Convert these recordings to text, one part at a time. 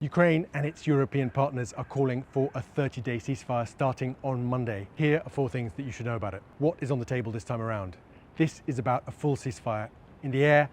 Ukraine and its European partners are calling for a 30-day ceasefire starting on Monday. Here are 4 things that you should know about it. What is on the table this time around? This is about a full ceasefire in the air,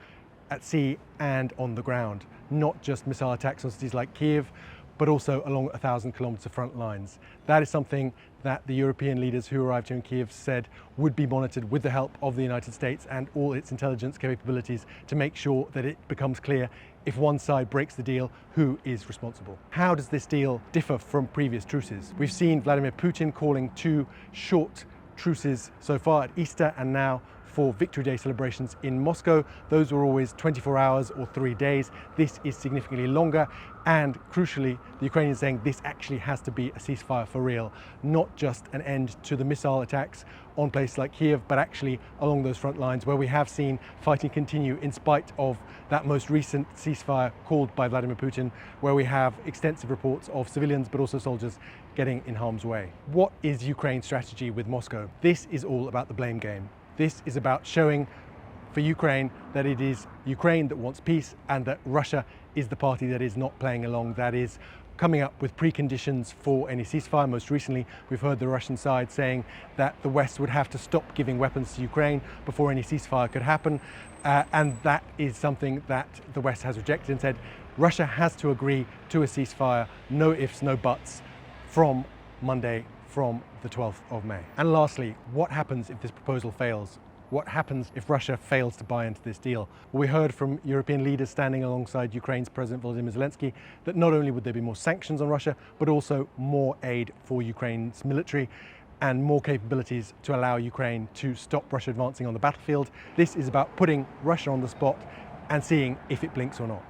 at sea and on the ground. Not just missile attacks on cities like Kiev, but also along 1,000-kilometer front lines. That is something that the European leaders who arrived here in Kiev said would be monitored with the help of the United States and all its intelligence capabilities to make sure that it becomes clear if one side breaks the deal, who is responsible. How does this deal differ from previous truces? We've seen Vladimir Putin calling 2 short truces so far at Easter and now for Victory Day celebrations in Moscow. Those were always 24 hours or 3 days. This is significantly longer, and crucially, the Ukrainians saying this actually has to be a ceasefire for real, not just an end to the missile attacks on places like Kiev, but actually along those front lines where we have seen fighting continue in spite of that most recent ceasefire called by Vladimir Putin, where we have extensive reports of civilians but also soldiers getting in harm's way. What is Ukraine's strategy with Moscow? This is all about the blame game. This is about showing for Ukraine that it is Ukraine that wants peace and that Russia is the party that is not playing along, that is coming up with preconditions for any ceasefire. Most recently, we've heard the Russian side saying that the West would have to stop giving weapons to Ukraine before any ceasefire could happen. And that is something that the West has rejected and said Russia has to agree to a ceasefire, no ifs, no buts, from Monday, from the 12th of May. And lastly, what happens if this proposal fails? What happens if Russia fails to buy into this deal? Well, we heard from European leaders standing alongside Ukraine's President Volodymyr Zelensky that not only would there be more sanctions on Russia, but also more aid for Ukraine's military and more capabilities to allow Ukraine to stop Russia advancing on the battlefield. This is about putting Russia on the spot and seeing if it blinks or not.